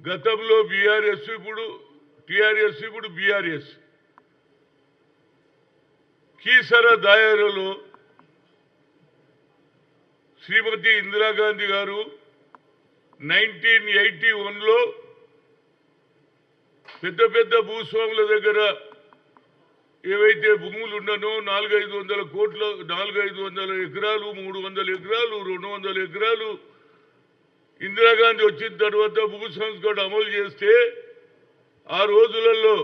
గతంలో బీఆర్ఎస్, ఇప్పుడు టీఆర్ఎస్, ఇప్పుడు బీఆర్ఎస్. కీసర దాయరులో శ్రీమతి ఇందిరాగాంధీ గారు 1981లో పెద్ద పెద్ద భూస్వాముల దగ్గర ఏవైతే భూములు ఉన్నానో 400-500 కోట్ల 400-500 ఎకరాలు, 300 ఎకరాలు, 200 ఎకరాలు ఇందిరాగాంధీ వచ్చిన తర్వాత భూ సంస్కరణ అమలు చేస్తే ఆ రోజులలో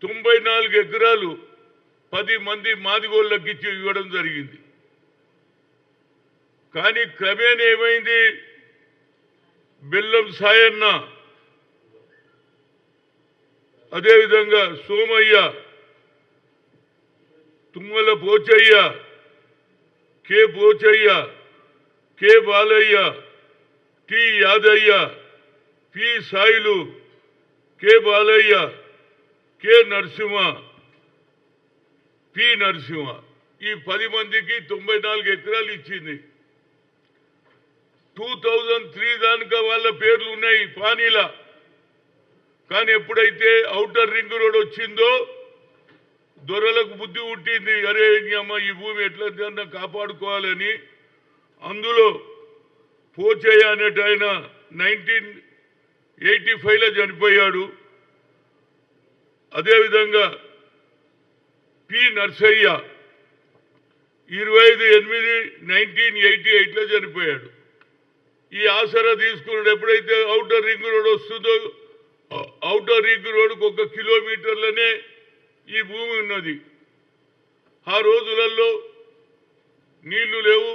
94 ఎకరాలు 10 మంది మాదిగోళ్ళకి ఇచ్చి ఇవ్వడం జరిగింది. కానీ క్రమేణా ఏమైంది? బెల్లం సాయన్న, అదేవిధంగా Somayya, Tummala Pochayya, K Pochayya, K Balayya, T Yadayya, P Sailu, K Balayya, K Narasimha, P Narasimha, ఈ 10 మందికి 94 ఎకరాలు ఇచ్చింది. 2003 దానిక వాళ్ళ పేర్లు ఉన్నాయి పానీలా. కానీ ఎప్పుడైతే ఔటర్ రింగ్ రోడ్ వచ్చిందో దొరలకు బుద్ధి పుట్టింది, అరే అమ్మ ఈ భూమి ఎట్లా కాపాడుకోవాలని. అందులో పోచయ్య అనేట ఆయన 1985లో చనిపోయాడు. అదేవిధంగా పి నర్సయ్య 25/8/1988లో చనిపోయాడు. ఈ ఆసరా తీసుకున్నాడు. ఎప్పుడైతే ఔటర్ రింగ్ రోడ్ వస్తుందో ఔటర్ రింగ్ రోడ్కు 1 కిలోమీటర్లనే ఈ భూమి ఉన్నది. ఆ రోజులలో నీళ్లు లేవు,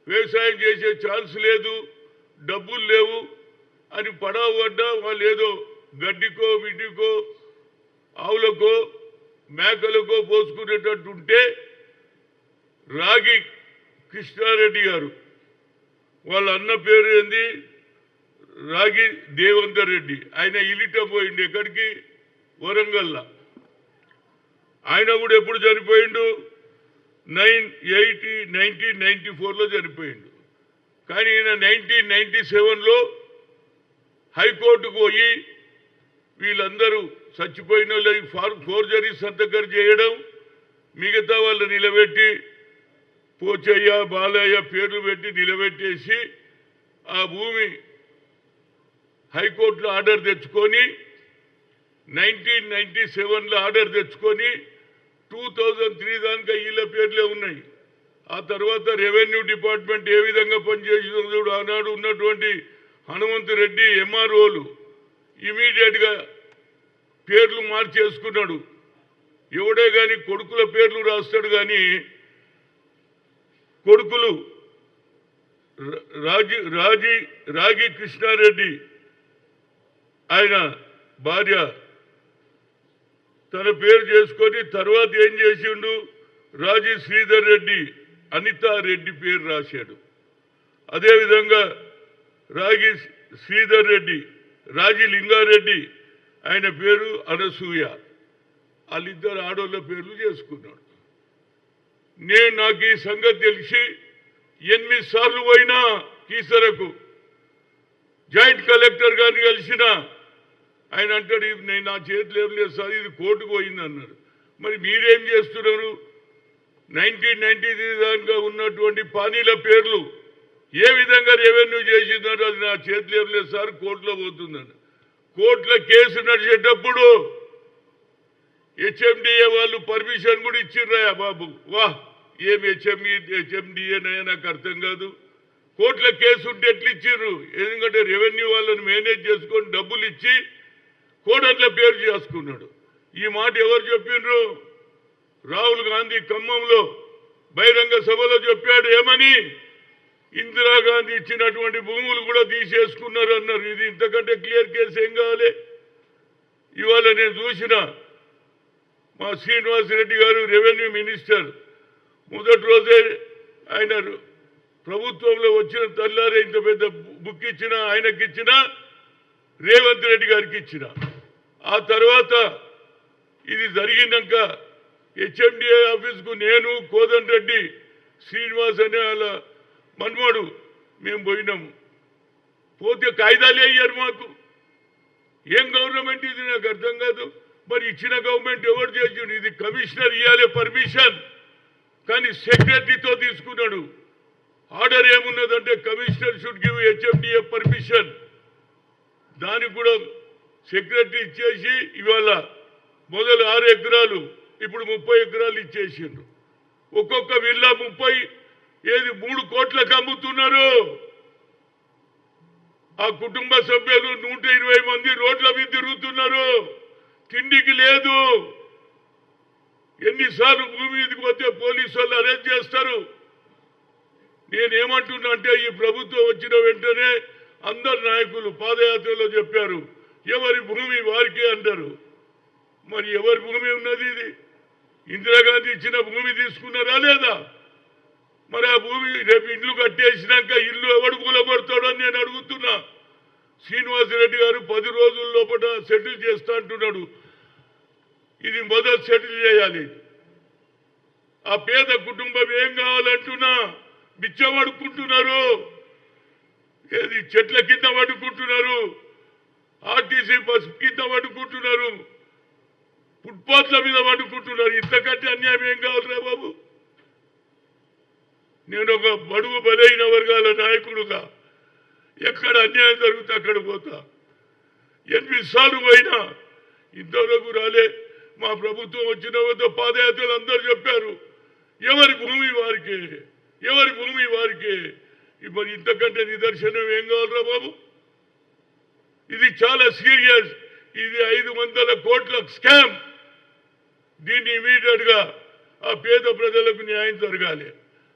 వ్యవసాయం చేసే ఛాన్స్ లేదు, డబ్బులు లేవు అని పడవడ్డా వాళ్ళు ఏదో గడ్డికో బిడ్డికో ఆవులకో మేకలకో పోసుకునేటట్టుంటే రాగి కృష్ణారెడ్డి గారు, వాళ్ళ అన్న పేరు ఏంది రాగి దేవేందర్ రెడ్డి, ఆయన ఇలిట పోయిండు. ఎక్కడికి? వరంగల్లా. ఆయన కూడా ఎప్పుడు చనిపోయిండు? 1994లో చనిపోయిండు. కానీ ఈయన 1997లో హైకోర్టుకు పోయి వీళ్ళందరూ చచ్చిపోయిన వాళ్ళకి ఫోర్జరీ సంతకం చేయడం, మిగతా వాళ్ళు నిలబెట్టి పోచయ్య బాలయ్య పేర్లు పెట్టి నిలబెట్టేసి ఆ భూమి హైకోర్టులో ఆర్డర్ తెచ్చుకొని 1997లో ఆర్డర్ తెచ్చుకొని 2003 దానిక వీళ్ళ పేర్లే ఉన్నాయి. ఆ తర్వాత రెవెన్యూ డిపార్ట్మెంట్ ఏ విధంగా పనిచేసిందో చూడు. ఆనాడు ఉన్నటువంటి హనుమంతరెడ్డి ఎంఆర్ఓలు ఇమీడియట్గా పేర్లు మార్చేసుకున్నాడు. ఎవడే కానీ కొడుకుల పేర్లు రాస్తాడు, కానీ కొడుకులు రాగి కృష్ణారెడ్డి ఆయన భార్య తన పేరు చేసుకొని తర్వాత ఏం చేసిండు? రాజీ శ్రీధర్ రెడ్డి అనితారెడ్డి పేరు రాశాడు. అదేవిధంగా రాగి శ్రీధర్ రెడ్డి రాజీ లింగారెడ్డి ఆయన పేరు అనసూయ, వాళ్ళిద్దరు ఆడోళ్ళ పేర్లు చేసుకున్నాడు. నాకు ఈ సంగతి తెలిసి 8 సార్లు పోయినా కీసరకు జాయింట్ కలెక్టర్ గారిని కలిసిన ఆయన అంటాడు, నేను నా చేతులు ఏం లేదు సార్, ఇది కోర్టుకు పోయింది అన్నాడు. మరి మీరేం చేస్తున్నారు? 1993 దాకా ఉన్నటువంటి పానీల పేర్లు ఏ విధంగా రెవెన్యూ చేసిందో అది నా చేతులు ఏం లేదు సార్, కోర్టులో పోతుందని. కోర్టులో కేసు నడిచేటప్పుడు హెచ్ఎండిఏ వాళ్ళు పర్మిషన్ కూడా ఇచ్చిర్రా బాబు. వాహ్, ఏం హెచ్ఎండిఏనయ్యా నాకు అర్థం కాదు. కోర్టులో కేసు ఉంటే ఎట్లా ఇచ్చిర్రు? ఎందుకంటే రెవెన్యూ వాళ్ళని మేనేజ్ చేసుకొని డబ్బులు ఇచ్చి కోడట్ల పేరు చేసుకున్నాడు. ఈ మాట ఎవరు చెప్పిండ్రు? రాహుల్ గాంధీ ఖమ్మంలో బహిరంగ సభలో చెప్పాడు. ఏమని? ఇందిరాగాంధీ ఇచ్చినటువంటి భూములు కూడా తీసేసుకున్నారు అన్నారు. ఇది ఇంతకంటే క్లియర్ కేసు ఏం కావాలి? ఇవాళ నేను చూసిన మా శ్రీనివాసరెడ్డి గారు రెవెన్యూ మినిస్టర్ మొదటి రోజే ఆయన ప్రభుత్వంలో వచ్చిన తల్లారే ఇంత పెద్ద బుక్ ఇచ్చిన ఆయనకి ఇచ్చిన, రేవంత్ రెడ్డి గారికి ఇచ్చిన. ఆ తర్వాత ఇది జరిగినాక హెచ్ఎండిఏ ఆఫీస్కు నేను కోదండ్ రెడ్డి శ్రీనివాస్ అనే వాళ్ళ మన్మోడు మేము పోయినాము. పోతే కాయిదాలే అయ్యారు మాకు. ఏం గవర్నమెంట్ ఇది నాకు అర్థం కాదు. మరి ఇచ్చిన గవర్నమెంట్ ఎవరు చేసిండు? ఇది కమిషనర్ ఇవ్వాలి పర్మిషన్, కానీ సెక్రటరీతో తీసుకున్నాడు. ఆర్డర్ ఏమున్నదంటే commissioner should give HMDA permission. దానికి కూడా సెక్రటరీ ఇచ్చేసి ఇవాళ మొదలు 6 ఎకరాలు ఇప్పుడు 30 ఎకరాలు ఇచ్చేసిండ్రు. ఒక్కొక్క విల్లా 3 కోట్లకు అమ్ముతున్నారు. ఆ కుటుంబ సభ్యులు 120 మంది రోడ్ల మీద తిరుగుతున్నారు. తిండికి లేదు. ఎన్నిసార్లు భూమి మీదకి పోతే పోలీసు వాళ్ళు అరెస్ట్ చేస్తారు. నేనేమంటున్నా అంటే ఈ ప్రభుత్వం వచ్చిన వెంటనే అందరు నాయకులు పాదయాత్రలో చెప్పారు ఎవరి భూమి వారికే అంటారు. మరి ఎవరి భూమి ఉన్నది? ఇది ఇందిరాగాంధీ ఇచ్చిన భూమి తీసుకున్నారా లేదా? మరి ఆ భూమి రేపు ఇల్లు కట్టేసినాక ఇల్లు ఎవడు కూలగొడతాడో అని నేను అడుగుతున్నా. శ్రీనివాసరెడ్డి గారు 10 రోజుల లోపల సెటిల్ చేస్తా అంటున్నాడు. ఇది మొదలు సెటిల్ చేయాలి. ఆ పేద కుటుంబం ఏం కావాలంటున్నా బిచ్చం అడుక్కుంటున్నారు. ఏది చెట్ల కింద పడుకుంటున్నారు, ఆర్టీసీ బస్ కింద పడుకుంటున్నారు, ఫుట్పాత్ల మీద పడుకుంటున్నారు. ఇంతకంటే అన్యాయం ఏం కావాలరా బాబు? నేను ఒక బడుగు బలైన వర్గాల నాయకుడుగా ఎక్కడ అన్యాయం జరుగుతా అక్కడ పోతా. 8 సార్లు పోయినా ఇంతవరకు రాలే. మా ప్రభుత్వం వచ్చిన వద్ద పాదయాత్రలు అందరూ చెప్పారు ఎవరి భూమి వారికే, ఎవరి భూమి వారికే. మరి ఇంతకంటే నిదర్శనం ఏం కావాలరా బాబు? ఇది చాలా సీరియస్. ఇది 500 కోట్ల స్కామ్. దీన్ని ఇమీడియట్ గా ఆ పేద ప్రజలకు న్యాయం జరగాలి.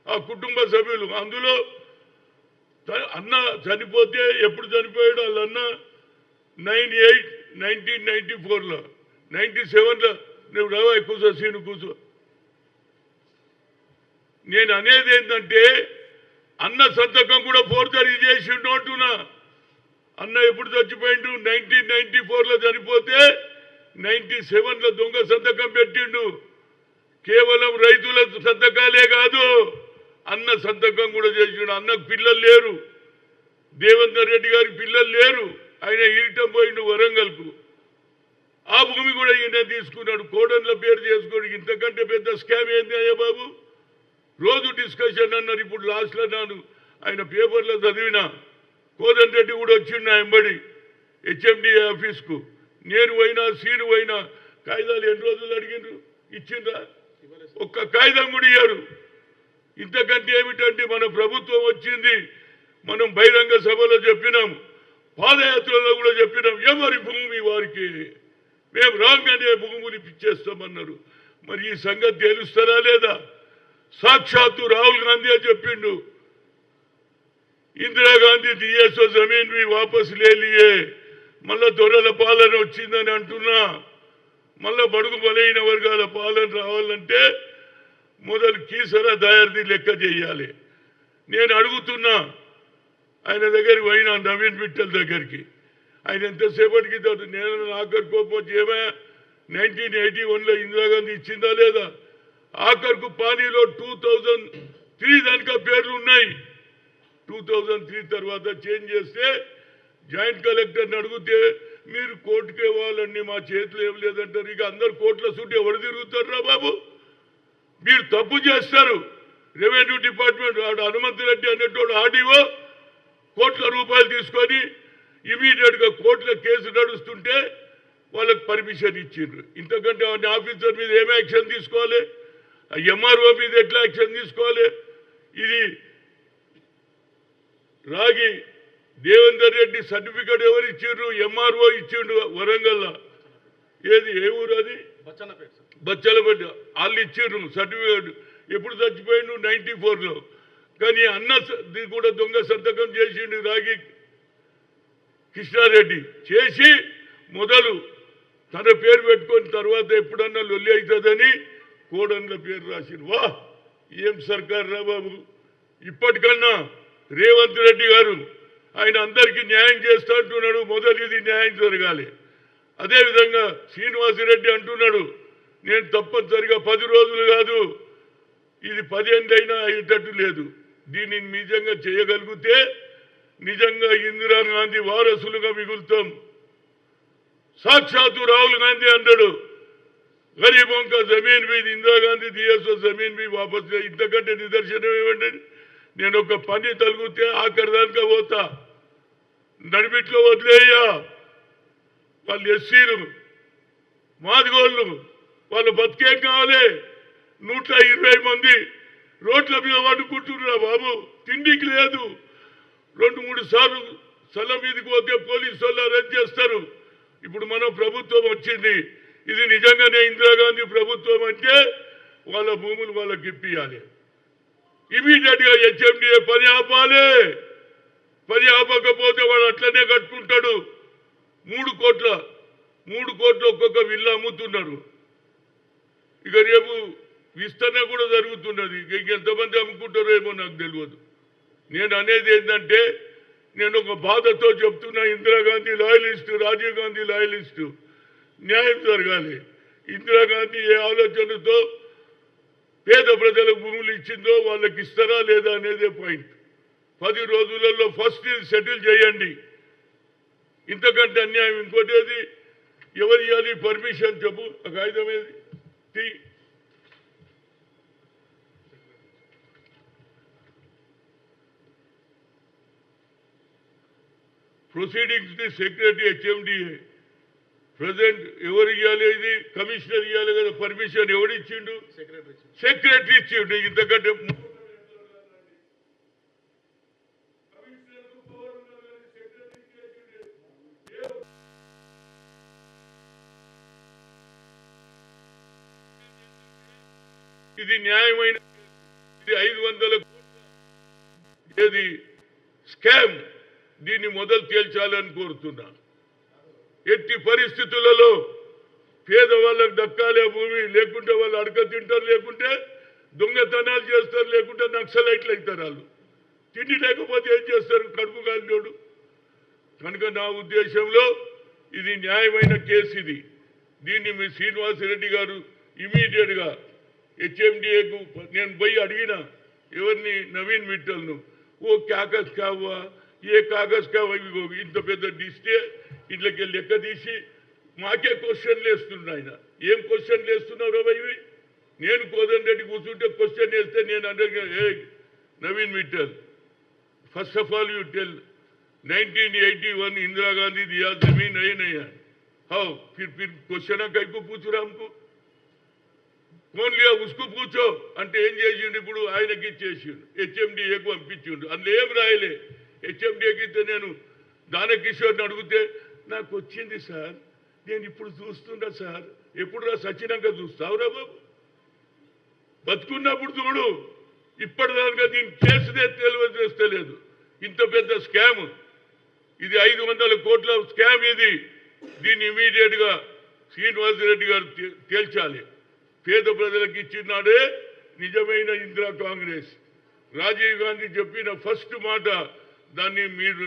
ఆ కుటుంబ సభ్యులు అందులో అన్న చనిపోతే ఎప్పుడు చనిపోయాడు వాళ్ళ అన్న 1994లో 97లో నువ్వు రావా కూర్చో సీను కూర్చో. నేను అనేది ఏంటంటే అన్న సంతకం కూడా ఫోర్జరీ చేసిండు అంటున్నా. అన్న ఎప్పుడు చచ్చిపోయిండు? 1994లో చనిపోతే 97లో దొంగ సంతకం పెట్టిండు. కేవలం రైతుల సంతకాలే కాదు అన్న సంతకం కూడా చేసిండు. అన్నకు పిల్లలు లేరు, దేవేందర్ రెడ్డి గారికి పిల్లలు లేరు. ఆయన ఈటం పోయిండు వరంగల్కు. ఆ భూమి కూడా ఈయన తీసుకున్నాడు. కోడన్ల పేరు చేసుకోండి. ఇంతకంటే పెద్ద స్కామ్ ఏంది అయ్యా బాబు? రోజు డిస్కషన్ అన్నారు. ఇప్పుడు లాస్ట్లో నాను ఆయన పేపర్లో చదివిన కోదన్ రెడ్డి కూడా వచ్చిండు నా ఎంబడి హెచ్ఎండిఏ ఆఫీస్కు. నేను పోయినా సీను పోయినా కాగితాలు ఎన్ని రోజులు అడిగిండ్రు? ఇచ్చిండ్రా? ఒక్క కాగితం కూడా ఇయ్యారు. ఇంతకంటే ఏమిటంటే మన ప్రభుత్వం వచ్చింది. మనం బహిరంగ సభలో చెప్పినాం, పాదయాత్రలో కూడా చెప్పినాం ఎవరి భూమి వారికి. మేము రాగానే భూములు ఇప్పించేస్తామన్నారు. మరి ఈ సంగతి తెలుస్తారా లేదా? సాక్షాత్తు రాహుల్ గాంధీ చెప్పిండు ఇందిరాగాంధీ దియేసో జమీన్ भी वापस ले लिए. మళ్ళా దొరల పాలన వచ్చిందని అంటున్నా. మళ్ళా బడుగు బలైన వర్గాల పాలన రావాలంటే మొదలు కీసర దాయర్ది లెక్క చేయాలి. నేను అడుగుతున్నా ఆయన దగ్గరికి పోయినా నవీన్ మిట్టల్ దగ్గరికి. ఆయన ఎంతసేపటికి నేను ఆఖరి కోపం ఏమయ్యా 1981లో ఇందిరాగాంధీ ఇచ్చిందా లేదా? ఆఖరుకు పానీలో 2003 దానికా పేర్లు ఉన్నాయి. 2003 తర్వాత చేంజ్ చేస్తే జాయింట్ కలెక్టర్ని అడిగితే మీరు కోర్టుకే వాళ్ళండి మా చేతిలో ఏం లేదంటారు. ఇక అందరు కోర్టుల చుట్టూ ఎవరు తిరుగుతారా బాబు? మీరు తప్పు చేస్తారు. రెవెన్యూ డిపార్ట్మెంట్ వాడు హనుమంతరెడ్డి అనేటోడు ఆర్డీఓ కోట్ల రూపాయలు తీసుకొని ఇమీడియట్గా కోర్టులో కేసు నడుస్తుంటే వాళ్ళకి పర్మిషన్ ఇచ్చిండ్రు. ఇంతకంటే ఆఫీసర్ మీద ఏం యాక్షన్ తీసుకోవాలి? ఎంఆర్ఓ మీద ఎట్లా యాక్షన్ తీసుకోవాలి? ఇది రాగి దేవేందర్ రెడ్డి సర్టిఫికేట్ ఎవరు ఇచ్చిండ్రు? ఎంఆర్ఓ ఇచ్చిండు వరంగల్. ఏది ఏ ఊరు అది? బచ్చలపేట. వాళ్ళు ఇచ్చిండ్రు సర్టిఫికేట్. ఎప్పుడు చచ్చిపోయిండు? 94లో. కానీ అన్న కూడా దొంగ సంతకం చేసిండు రాగి కృష్ణారెడ్డి. చేసి మొదలు తన పేరు పెట్టుకొని తర్వాత ఎప్పుడన్నా లొల్లి అవుతుందని కోడన్ల పేరు రాసిండు. వా ఏం సర్కార్ రా బాబు! ఇప్పటికన్నా రేవంత్ రెడ్డి గారు ఆయన అందరికీ న్యాయం చేస్తా అంటున్నాడు. మొదలు ఇది న్యాయం జరగాలి. అదేవిధంగా శ్రీనివాసరెడ్డి అంటున్నాడు నేను తప్పనిసరిగా 10 రోజులు కాదు ఇది 10 ఏళ్ళైనా అయ్యేటట్టు లేదు. దీన్ని నిజంగా చేయగలిగితే నిజంగా ఇందిరాగాంధీ వారసులుగా మిగులుతాం. సాక్షాత్తు రాహుల్ గాంధీ అన్నాడు, गरीबों का जमीन भी इंदिरा गांधी दिए सो जमीन भी वापस इंतकंटे निदर्शन ఏమండి. నేను ఒక పని తలుగుతే ఆఖరిదానిగా పోతా, నడిమిట్లో వదిలేయ్యా. వాళ్ళు ఎస్సీలు, మాదిగోళ్ళు, వాళ్ళు బతికేం కావాలి. 120 మంది రోడ్ల మీద వండుకుంటున్నారా బాబు, తిండికి లేదు. 2-3 సార్లు స్థలం మీదకి పోతే పోలీసు వాళ్ళు అరెస్ట్ చేస్తారు. ఇప్పుడు మన ప్రభుత్వం వచ్చింది, ఇది నిజంగానే ఇందిరాగాంధీ ప్రభుత్వం అంటే వాళ్ళ భూములు వాళ్ళకి ఇప్పియాలి. ఇమీడియట్ గా హెచ్ఎండిఏ పని ఆపాలి. పని ఆపకపోతే వాడు అట్లనే కట్టుకుంటాడు. 3 కోట్ల ఒక్కొక్క విల్లు అమ్ముతున్నారు. ఇక రేపు విస్తరణ కూడా జరుగుతున్నది. ఎంతమంది అమ్ముకుంటారో ఏమో నాకు తెలియదు. నేను అనేది ఏంటంటే, నేను ఒక బాధతో చెప్తున్నా, ఇందిరాగాంధీ లాయలిస్టు, రాజీవ్ గాంధీ లాయలిస్టు, న్యాయం జరగాలి. ఇందిరాగాంధీ ఏ ఆలోచనతో పేద ప్రజలకు భూములు ఇచ్చిందో వాళ్ళకి ఇస్తారా లేదా అనేదే పాయింట్. 10 రోజులలో ఫస్ట్ సెటిల్ చేయండి. ఇంతకంటే అన్యాయం ఇంకోటేది? ఎవరు ఇవ్వాలి పర్మిషన్ చెప్పు. ఆ కాగితం ఏది? Proceedings the secretary HMDA. President ఎవరు ఇవ్వాలి? ఇది కమిషనర్ ఇవ్వాలి కదా. పర్మిషన్ ఎవడిచ్చిండు? సెక్రటరీ ఇచ్చిండు. ఇంతకంటే ఇది న్యాయమైన, ఇది 500 ఏది స్కామ్. దీన్ని మొదలు తేల్చాలని కోరుతున్నా. ఎట్టి పరిస్థితులలో పేదవాళ్ళకు దక్కాలి ఆ భూమి, లేకుంటే వాళ్ళు అడక తింటారు, లేకుంటే దొంగతనాలు చేస్తారు, లేకుంటే నక్సలైట్లు అవుతారు. వాళ్ళు తిండి లేకపోతే ఏం చేస్తారు? కడుపు కాలినోడు. కనుక నా ఉద్దేశంలో ఇది న్యాయమైన కేసు. ఇది దీన్ని మీ శ్రీనివాసరెడ్డి గారు ఇమీడియట్గా హెచ్ఎండిఏకు నేను పోయి అడిగిన ఎవరిని, నవీన్ మిట్టల్ను. ఓ కాగజ్ కావా, ఏ కాగజ్ కావా, ఇంత పెద్ద డిస్టే ఇంట్లోకి లెక్క తీసి మాకే క్వశ్చన్లు వేస్తున్నా. ఆయన ఏం క్వశ్చన్లు వేస్తున్నారో ఇవి? నేను కోదండ రెడ్డి కూర్చుంటే క్వశ్చన్ వేస్తే నేను అంటే, ఏ Naveen Mittal, first of all you tell 1981 Indira Gandhi दिया जमीन नहीं है। हाँ, फिर क्वेश्चन कई को पूछ रहा हमको, कौन लिया उसको पूछो అంటే ఏం చేసిండు? ఇప్పుడు ఆయనకి ఇచ్చేసిండు, హెచ్ఎండిఏకు పంపించిండు. అందులో ఏం రాయలే. హెచ్ఎండిఏకి ఇస్తే నేను దానకిషోర్ని అడిగితే నాకు వచ్చింది సార్, నేను ఇప్పుడు చూస్తున్నా సార్. ఎప్పుడు రా సచ్చినాక చూస్తావురా బాబు? బతుకున్నప్పుడు చూడు. ఇప్పటిదాకా దీని కేసునే తెలియజేస్తలేదు. ఇంత పెద్ద స్కామ్ ఇది, 500 కోట్ల స్కామ్ ఇది. దీన్ని ఇమీడియట్గా శ్రీనివాసరెడ్డి గారు తేల్చాలి. పేద ప్రజలకు ఇచ్చినాడే నిజమైన ఇందిరా కాంగ్రెస్. రాజీవ్ గాంధీ చెప్పిన ఫస్ట్ మాట, దాన్ని మీరు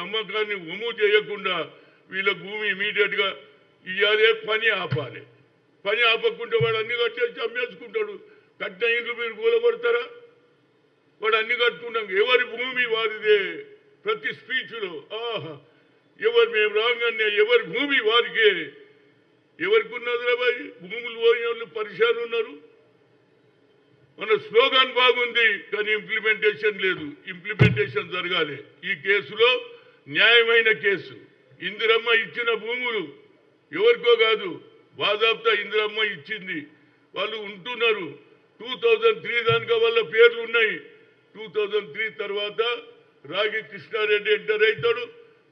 నమ్మకాన్ని ఒమ్ము చేయకుండా వీళ్ళ భూమి ఇమీడియట్గా ఇవ్వాలి, పని ఆపాలి. పని ఆపకుంటే వాడు అన్ని కట్టేసి అమ్మేసుకుంటాడు. కట్టిన ఇండ్లు మీరు కూలగొడతారా? వాడు అన్ని కట్టుకున్నాం. ఎవరి భూమి వారిదే. ప్రతి స్పీచ్లో ఆహా ఎవరు మేము రాగానే ఎవరి భూమి వారికే. ఎవరికి ఉన్నదిరా బాయ్? భూములు పోయిన వాళ్ళు పరిశాన్ ఉన్నారు. మన స్లోగన్ బాగుంది కానీ ఇంప్లిమెంటేషన్ లేదు. ఇంప్లిమెంటేషన్ జరగాలి. ఈ కేసులో న్యాయమైన కేసు. ఇందిరమ్మ ఇచ్చిన భూములు ఎవరికో కాదు, బాజాబ్తా ఇందిరమ్మ ఇచ్చింది. వాళ్ళు ఉంటున్నారు. 2003 దానికా వాళ్ళ పేర్లు ఉన్నాయి. 2003 తర్వాత రాగి కృష్ణారెడ్డి ఎంటర్ అవుతాడు.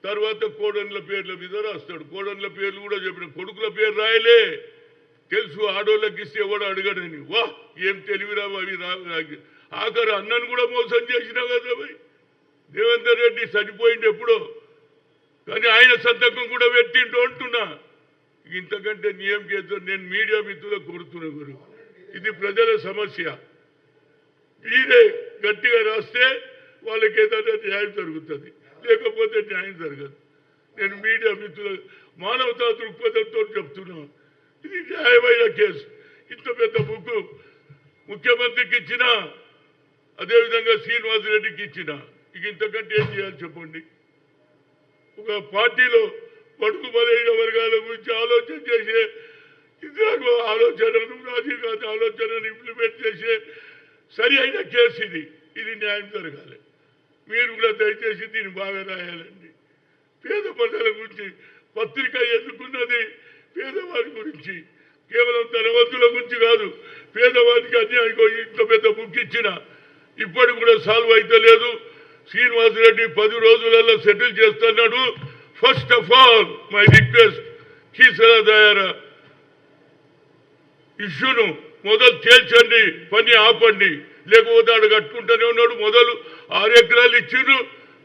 తర్వాత కోడన్ల పేర్ల మీద రాస్తాడు. కోడన్ల పేర్లు కూడా చెప్పిన, కొడుకుల పేరు రాయలే. తెలుసు ఆడోళ్ళకి ఇస్తే ఎవడు అడగడని. వా ఏం తెలివిరా అవి. ఆఖరు అన్నను కూడా మోసం చేసినా కదా భయ్. దేవేందర్ రెడ్డి చనిపోయింది ఎప్పుడో, కానీ ఆయన సంతకం కూడా పెట్టిండు అంటున్నా. ఇంతకంటే నియం చేద్దాం. నేను మీడియా మిత్రులకు కోరుతున్నా గురు, ఇది ప్రజల సమస్య. మీరే గట్టిగా రాస్తే వాళ్ళకి ఏదైనా న్యాయం జరుగుతుంది, లేకపోతే న్యాయం జరగదు. నేను మీడియా మిత్రుల మానవతా దృక్పథంతో చెప్తున్నా. ఇది న్యాయమైన కేసు. ఇంత పెద్ద ముఖ్యమంత్రికి ఇచ్చిన, అదేవిధంగా శ్రీనివాసరెడ్డికి ఇచ్చిన ఇక ఇంతకంటే ఏం చేయాలి చెప్పండి. ఒక పార్టీలో బడుగు బలైన వర్గాల గురించి ఆలోచన చేసే ఇతరుల ఆలోచనను రాజీవ్ గాంధీ ఆలోచనను ఇంప్లిమెంట్ చేసే సరి అయిన కేసు ఇది న్యాయం జరగాలి. మీరు కూడా దయచేసి దీన్ని బాగా రాయాలండి. పేద ప్రజల గురించి పత్రిక ఎందుకున్నది, పేదవారి గురించి, కేవలం ధనవంతుల గురించి కాదు. పేదవారికి అన్యాయం ఇంత పెద్ద బుక్ ఇచ్చిన ఇప్పటికి కూడా సాల్వ్ అయితే లేదు. శ్రీనివాసరెడ్డి 10 రోజులలో సెటిల్ చేస్తున్నాడు. First of all my request, Keesara Dayara ఇష్యూను మొదలు తేల్చండి, పని ఆపండి. లేకపోతే ఆడు కట్టుకుంటూనే ఉన్నాడు. మొదలు 6 ఎకరాలు ఇచ్చిండు,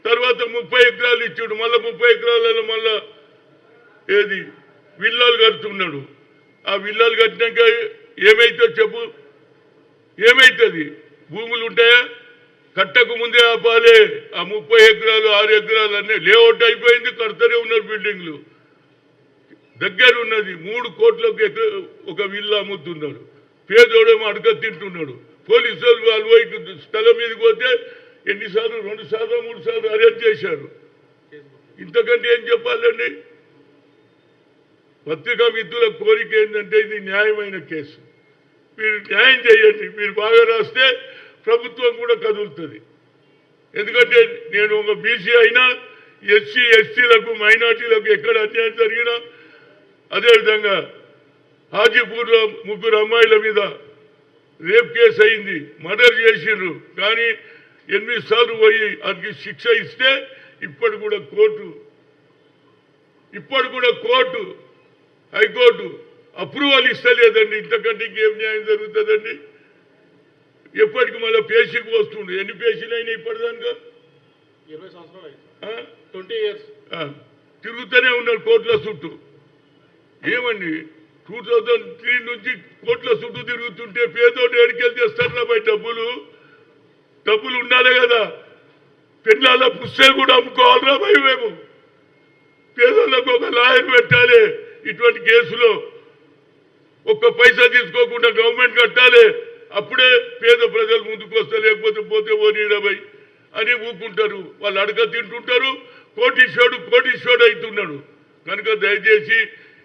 తర్వాత 30 ఎకరాలు ఇచ్చిండు, మళ్ళీ 30 ఎకరాలలో మళ్ళా ఏది విల్లాలు కడుతున్నాడు. ఆ విల్లాలు కట్టినాక ఏమైతే చెప్పు, ఏమైతుంది? భూములు ఉంటాయా? కట్టకు ముందే ఆపాలే. ఆ 30 ఎకరాలు 6 ఎకరాలు అన్నీ లేఅవుట్ అయిపోయింది, కడతనే ఉన్నారు. బిల్డింగ్లు దగ్గర ఉన్నది 3 కోట్లకు ఒక విల్లా అమ్ముతున్నాడు. పేదోడేమో అడగ తింటున్నాడు. పోలీసు వాళ్ళు పోయి స్థలం మీదకి పోతే ఎన్నిసార్లు 2 సార్లు 3 సార్లు అరెస్ట్ చేశారు. ఇంతకంటే ఏం చెప్పాలండి? పత్రికా మిత్రుల కోరిక ఏంటంటే ఇది న్యాయమైన కేసు. మీరు న్యాయం చేయండి. మీరు బాగా రాస్తే ప్రభుత్వం కూడా కదులుతుంది. ఎందుకంటే నేను ఒక బీసీ అయినా ఎస్సీ ఎస్టీలకు మైనార్టీలకు ఎక్కడ అన్యాయం జరిగినా, అదేవిధంగా హాజీపూర్లో 3 అమ్మాయిల మీద రేప్ కేసు అయింది, మర్డర్ చేసిండ్రు. కానీ 8 సార్లు పోయి అది శిక్ష ఇస్తే ఇప్పటి కూడా కోర్టు హైకోర్టు అప్రూవల్ ఇస్తలేదండి. ఇంతకంటే ఇంకేం న్యాయం జరుగుతుందండి? ఎప్పటికి మళ్ళీ పేషీకి వస్తుండే. ఎన్ని పేషీలు అయినా ఇప్పటిదాకా 20 సంవత్సరాలు 20 years తిరుగుతూనే ఉన్నారు కోర్టుల చుట్టూ. ఏమండి 2003 నుంచి కోట్ల చుట్టూ తిరుగుతుంటే పేదోడు ఏడికెళ్ళి చేస్తారు బయట డబ్బులు ఉండాలి కదా. పెళ్ళాల పుస్తకాలు కూడా అమ్ముకోవాలరా భయ మేము. పేదోళ్ళకు ఒక లాయర్ పెట్టాలి. ఇటువంటి కేసులో ఒక్క పైసా తీసుకోకుండా గవర్నమెంట్ కట్టాలి. అప్పుడే పేద ప్రజలు ముందుకు వస్తారు. లేకపోతే పోతే ఓనీడబై అని ఊకుంటారు. వాళ్ళు అడగ తింటుంటారు. కోటీశ్వరుడు అవుతున్నాడు. కనుక దయచేసి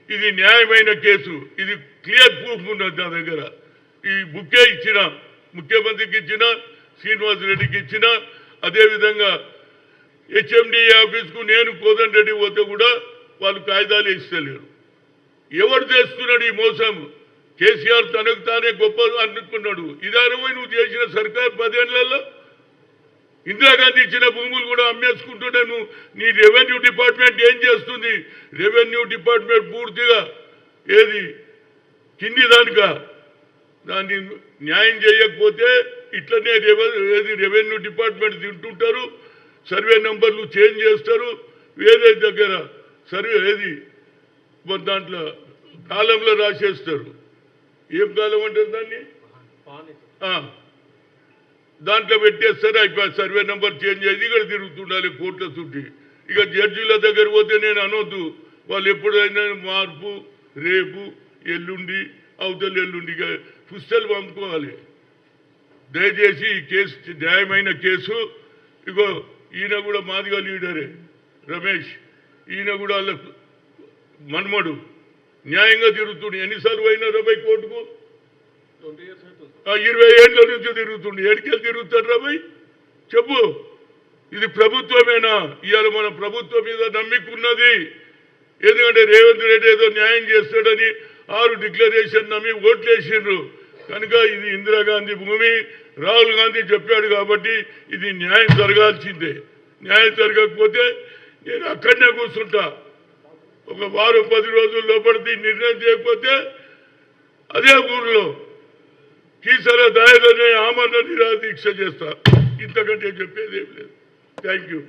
ఇది న్యాయమైన కేసు. ఇది క్లియర్ ప్రూఫ్ ఉన్నది నా దగ్గర. ఈ బుక్కే ఇచ్చిన, ముఖ్యమంత్రికి ఇచ్చిన, శ్రీనివాసరెడ్డికి ఇచ్చిన, అదేవిధంగా హెచ్ఎండి ఆఫీస్కు నేను కోదండ రెడ్డి పోతే కూడా వాళ్ళు కాయిదాలు ఇస్తలేరు. ఎవరు చేస్తున్నాడు ఈ మోసం? కేసీఆర్ తనకు తానే గొప్ప అనుకున్నాడు. ఇదారమై నువ్వు చేసిన సర్కార్ 10 ఏళ్లలో ఇందిరాగాంధీ ఇచ్చిన భూములు కూడా అమ్మేసుకుంటుంటే నువ్వు నీ రెవెన్యూ డిపార్ట్మెంట్ ఏం చేస్తుంది? రెవెన్యూ డిపార్ట్మెంట్ పూర్తిగా ఏది కింది దాన్ని న్యాయం చేయకపోతే ఇట్లనే రెవెన్యూ డిపార్ట్మెంట్ తింటుంటారు. సర్వే నంబర్లు చేంజ్ చేస్తారు. వేరే దగ్గర సర్వే దాంట్లో కాలంలో రాసేస్తారు. ఏం కాలం అంటారు దాన్ని? దాంట్లో పెట్టేస్తారు. అయిపోయి సర్వే నెంబర్ చేంజ్ అయ్యి ఇక్కడ తిరుగుతుండాలి కోర్టుల చుట్టి. ఇక జడ్జిల దగ్గర పోతే నేను అనొద్దు. వాళ్ళు ఎప్పుడైనా మార్పు, రేపు, ఎల్లుండి, అవతల ఎల్లుండి ఇక పుస్తకాలు పంపుకోవాలి. దయచేసి ఈ కేసు న్యాయమైన కేసు. ఇగో ఈయన కూడా మాదిగా లీడరే రమేష్. ఈయన కూడా వాళ్ళ మన్మడు న్యాయంగా తిరుగుతుండే. ఎన్నిసార్లు పోయినా రాబాయ్ కోర్టుకు? 20 years 20 ఏళ్ళ నుంచి తిరుగుతుండే. ఎడికెళ్ళి తిరుగుతాడు రాబాయ్ చెప్పు. ఇది ప్రభుత్వమేనా? ఇవాళ మన ప్రభుత్వం మీద నమ్మికున్నది. ఎందుకంటే రేవంత్ రెడ్డి ఏదో న్యాయం చేస్తాడని 6 డిక్లరేషన్ నమ్మి ఓట్లేసిండ్రు. కనుక ఇది ఇందిరాగాంధీ భూమి. రాహుల్ గాంధీ చెప్పాడు కాబట్టి ఇది న్యాయం జరగాల్సిందే. న్యాయం జరగకపోతే నేను అక్కడనే కూర్చుంటా. ఒక వారం 10 రోజుల లోపలిది నిర్ణయం చేయకపోతే అదే ఊర్లో కీసర దాయలనే ఆమరణ నిరాదీక్ష చేస్తా. ఇంతకంటే చెప్పేది ఏం లేదు. Thank you.